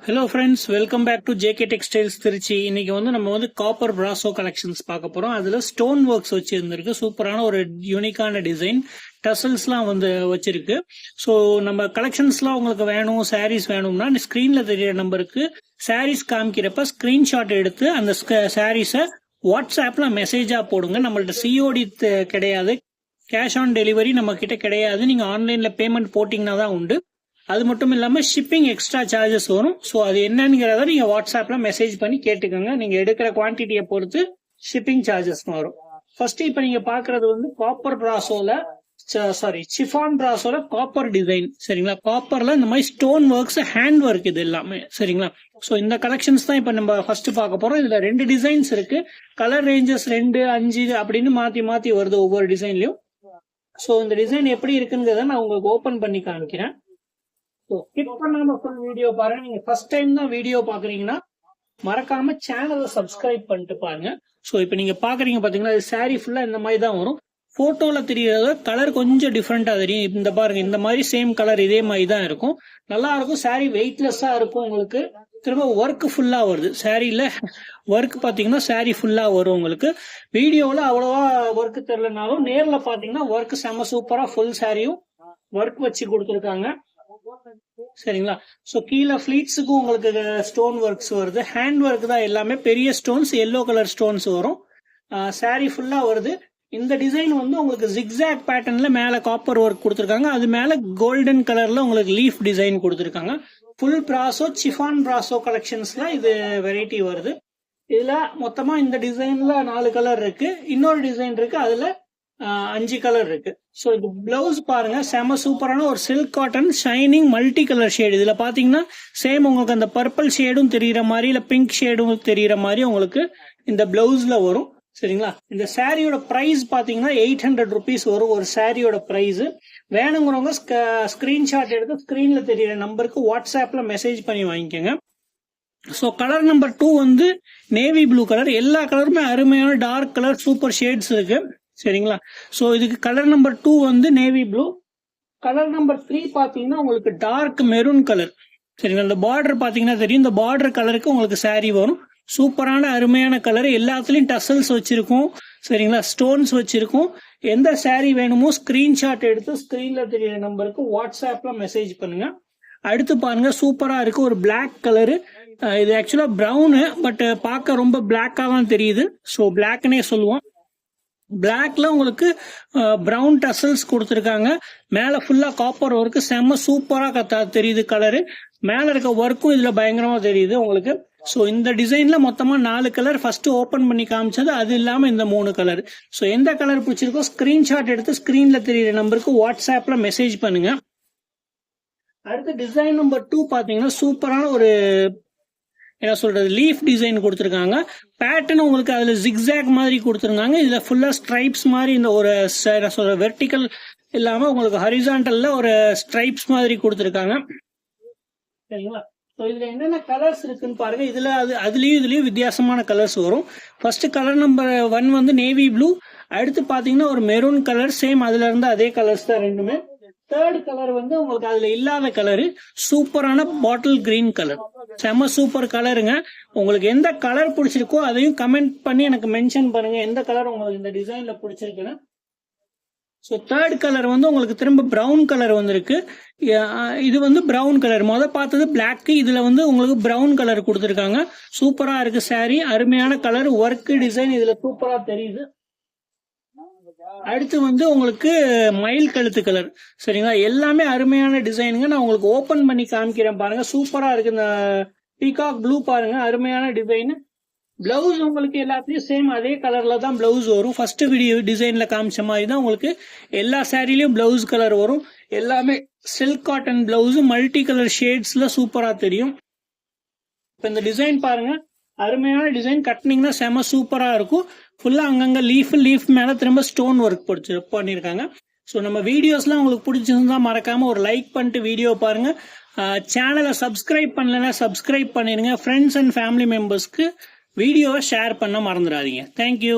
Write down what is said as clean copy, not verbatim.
Hello friends, welcome back to JK textiles Trichy. இன்னைக்கு நம்ம copper brasso collections பார்க்க போறோம். அதுல ஸ்டோன் ஒர்க்ஸ் வச்சு இருந்திருக்கு. சூப்பரான ஒரு யூனிக்கான டிசைன், டசல்ஸ்லாம் வச்சிருக்கு. ஸோ நம்ம கலெக்ஷன்ஸ்லாம் உங்களுக்கு வேணும், சாரீஸ் வேணும்னா ஸ்கிரீன்ல தெரியற நம்பருக்கு சாரீஸ் காமிக்கிறப்ப ஸ்கிரீன்ஷாட் எடுத்து அந்த சாரீஸை வாட்ஸ்அப்ல மெசேஜா போடுங்க. நம்மள்ட்ட சிஓடி கிடையாது, கேஷ் ஆன் டெலிவரி நம்ம கிட்ட கிடையாது. நீங்க ஆன்லைன்ல பேமெண்ட் போட்டீங்கன்னா தான் உண்டு. அது மட்டும் இல்லாமல் ஷிப்பிங் எக்ஸ்ட்ரா சார்ஜஸ் வரும். ஸோ அது என்னங்கிறத நீங்கள் வாட்ஸ்அப்பில் மெசேஜ் பண்ணி கேட்டுக்கோங்க. நீங்கள் எடுக்கிற குவான்டிட்டியை பொறுத்து ஷிப்பிங் சார்ஜஸ் வரும். ஃபர்ஸ்ட் இப்போ நீங்கள் பார்க்குறது காப்பர் பிராசோல சிஃபான் பிராசோல காப்பர் டிசைன். சரிங்களா? காப்பர்ல இந்த மாதிரி ஸ்டோன் ஒர்க்ஸ், ஹேண்ட் ஒர்க் இது எல்லாமே. சரிங்களா? ஸோ இந்த கலெக்ஷன்ஸ் தான் இப்போ நம்ம ஃபர்ஸ்ட் பார்க்க போறோம். இதுல 2 டிசைன்ஸ் இருக்கு. கலர் ரேஞ்சஸ் 2, 5 அப்படின்னு மாத்தி மாத்தி வருது ஒவ்வொரு டிசைன்லயும். ஸோ இந்த டிசைன் எப்படி இருக்குங்கிறத நான் உங்களுக்கு ஓபன் பண்ணி காமிக்கிறேன். ஸ்கிப் பண்ணாம ஃபுல் வீடியோ பாருங்க. நீங்க ஃபர்ஸ்ட் டைம் தான் வீடியோ பாக்குறீங்கன்னா மறக்காம சேனலை சப்ஸ்கிரைப் பண்ணிட்டு பாருங்க. ஸோ இப்போ நீங்க பாக்குறீங்க பாத்தீங்கன்னா சாரி ஃபுல்லா இந்த மாதிரி தான் வரும். போட்டோல தெரியறத கலர் கொஞ்சம் டிஃப்ரெண்டா தெரியும். இந்த பாருங்க, இந்த மாதிரி சேம் கலர் இதே மாதிரி தான் இருக்கும். நல்லா இருக்கும். சாரி வெயிட்லெஸ்ஸா இருக்கும். உங்களுக்கு திரும்ப ஒர்க் ஃபுல்லா வருது. சாரியில ஒர்க் பாத்தீங்கன்னா சாரி ஃபுல்லா வரும். உங்களுக்கு வீடியோல அவ்வளவா ஒர்க் தெரியலனாலும் நேர்ல பாத்தீங்கன்னா ஒர்க் செம சூப்பரா ஃபுல் சாரியும் ஒர்க் வச்சு கொடுத்துருக்காங்க. சரிங்களா? சோ கீழே ஃபிளீட்ஸுக்கும் உங்களுக்கு ஸ்டோன் ஒர்க்ஸ் வருது. ஹேண்ட் ஒர்க் தான் எல்லாமே. பெரிய ஸ்டோன்ஸ், எல்லோ கலர் ஸ்டோன்ஸ் வரும். சாரி ஃபுல்லா வருது. இந்த டிசைன் உங்களுக்கு ஜிக்ஸாக் பேட்டர்ன்ல மேல காப்பர் ஒர்க் கொடுத்துருக்காங்க. அது மேல கோல்டன் கலர்ல உங்களுக்கு லீஃப் டிசைன் கொடுத்துருக்காங்க. ஃபுல் பிராசோ, சிஃபான் பிராசோ கலெக்ஷன்ஸ்ல இது வெரைட்டி வருது. இதுல மொத்தமா இந்த டிசைன்ல 4 கலர் இருக்கு. இன்னொரு டிசைன் இருக்கு, அதுல 5 கலர் இருக்கு. ஸோ இது பிளவுஸ் பாருங்க, செம சூப்பரான ஒரு silk cotton shining multi colour shade. இதுல பாத்தீங்கன்னா சேம் உங்களுக்கு அந்த பர்பிள் ஷேடும் தெரியற மாதிரி, இல்ல பிங்க் ஷேடும் தெரியற மாதிரி உங்களுக்கு இந்த பிளவுஸ்ல வரும். சரிங்களா? இந்த சாரியோட பிரைஸ் பாத்தீங்கன்னா 800 rupees வரும் ஒரு சாரியோட பிரைஸ். வேணுங்கிறவங்க ஸ்கிரீன்ஷாட் எடுத்து ஸ்கிரீன்ல தெரியற நம்பருக்கு வாட்ஸ்அப்ல மெசேஜ் பண்ணி வாங்கிக்கோங்க. So colour number 2 navy blue colour. எல்லா கலருமே அருமையான டார்க் கலர் சூப்பர் ஷேட்ஸ் இருக்கு. சரிங்களா? சோ இதுக்கு colour number 2 navy blue. Colour number 3 பாத்தீங்கன்னா உங்களுக்கு டார்க் மெரூன் கலர். சரிங்களா? இந்த பார்டர் பாத்தீங்கன்னா தெரியும். இந்த பார்டர் கலருக்கு உங்களுக்கு சாரி வரும். சூப்பரான அருமையான கலர். எல்லாத்துலயும் டசல்ஸ் வச்சிருக்கும். சரிங்களா? ஸ்டோன்ஸ் வச்சிருக்கும். எந்த சாரி வேணுமோ ஸ்கிரீன்ஷாட் எடுத்து ஸ்கிரீன்ல தெரியற நம்பருக்கு வாட்ஸ்அப்ல மெசேஜ் பண்ணுங்க. அடுத்து பாருங்க, சூப்பரா இருக்கு ஒரு பிளாக் கலரு. இது ஆக்சுவலா பிரவுனு, பட் பார்க்க ரொம்ப பிளாக்கா தான் தெரியுது. ஸோ பிளாக்னே சொல்லுவோம். பிளாக்ல உங்களுக்கு பிரவுன் டசல்ஸ் கொடுத்துருக்காங்க. மேல ஃபுல்லா காப்பர் ஒர்க் செம்ம சூப்பரா தெரியுது. கலரு மேல இருக்க ஒர்க்கும் இதுல பயங்கரமா தெரியுது உங்களுக்கு. ஸோ இந்த டிசைன்ல மொத்தமா 4 கலர் ஃபர்ஸ்ட் ஓபன் பண்ணி காமிச்சது. அது இல்லாம இந்த 3 கலர். ஸோ எந்த கலர் பிடிச்சிருக்கோ ஸ்கிரீன்ஷாட் எடுத்து ஸ்கிரீன்ல தெரியுற நம்பருக்கு வாட்ஸ்அப்ல மெசேஜ் பண்ணுங்க. அடுத்து டிசைன் நம்பர் 2 பாத்தீங்கன்னா சூப்பரான ஒரு என்ன சொல்றது லீஃப் டிசைன் கொடுத்துருக்காங்க. பேட்டர்ன் உங்களுக்கு அதுல ஜிக்ஸாக் மாதிரி கொடுத்துருக்காங்க. இதுல ஃபுல்லா ஸ்ட்ரைப்ஸ் மாதிரி இந்த ஒரு வெர்டிக்கல் இல்லாம உங்களுக்கு ஹரிசாண்டல்ல ஒரு ஸ்ட்ரைப்ஸ் மாதிரி கொடுத்துருக்காங்க. சரிங்களா? இதுல என்னென்ன கலர்ஸ் இருக்குன்னு பாருங்க. இதுலயும் வித்தியாசமான கலர்ஸ் வரும். First colour number 1 navy blue. அடுத்து பாத்தீங்கன்னா ஒரு மெரூன் கலர். சேம் அதுல இருந்து அதே கலர்ஸ் தான் ரெண்டுமே. தேர்ட் கலர் உங்களுக்கு அதுல இல்லாத கலரு சூப்பரான பாட்டில் கிரீன் கலர். செம சூப்பர் கலருங்க. உங்களுக்கு எந்த கலர் பிடிச்சிருக்கோ அதையும் கமெண்ட் பண்ணி எனக்கு மென்ஷன் பண்ணுங்க, எந்த கலர் உங்களுக்கு இந்த டிசைன்ல பிடிச்சிருக்குன்னு. ஸோ தேர்ட் கலர் உங்களுக்கு திரும்ப பிரவுன் கலர் வந்திருக்கு. இது பிரவுன் கலர். பார்த்தது பிளாக். இதுல உங்களுக்கு பிரவுன் கலர் கொடுத்துருக்காங்க. சூப்பரா இருக்கு சாரி. அருமையான கலர். ஒர்க் டிசைன் இதுல சூப்பரா தெரியுது. அடுத்து உங்களுக்கு மயில் கழுத்து கலர். சரிங்களா? எல்லாமே அருமையான டிசைனுங்க. நான் உங்களுக்கு ஓபன் பண்ணி காமிக்கிறேன் பாருங்க. சூப்பரா இருக்கு. இந்த பீகாக் ப்ளூ பாருங்க, அருமையான டிசைன். பிளவுஸ் உங்களுக்கு எல்லாத்துலயும் சேம் அதே கலர்ல தான் பிளவுஸ் வரும். ஃபர்ஸ்ட் வீடியோ டிசைன்ல காமிச்ச மாதிரி தான் உங்களுக்கு எல்லா சாரிலயும் பிளவுஸ் கலர் வரும். எல்லாமே silk cotton blouse multi colour ஷேட்ஸ்ல சூப்பரா தெரியும். இப்ப இந்த டிசைன் பாருங்க, அருமையான டிசைன். கட்டினீங்கன்னா செம சூப்பரா இருக்கும். ஃபுல்லா அங்கங்க லீஃப் மேல திரும்ப ஸ்டோன் ஒர்க் பண்ணிருக்காங்க. ஸோ நம்ம வீடியோஸ்லாம் உங்களுக்கு பிடிச்சிருந்தா மறக்காம ஒரு லைக் பண்ணிட்டு வீடியோ பாருங்க. சேனலை சப்ஸ்கிரைப் பண்ணலன்னா சப்ஸ்கிரைப் பண்ணிருங்க. ஃப்ரெண்ட்ஸ் அண்ட் ஃபேமிலி மெம்பர்ஸ்க்கு வீடியோவை ஷேர் பண்ண மறந்துடாதீங்க. தேங்க்யூ.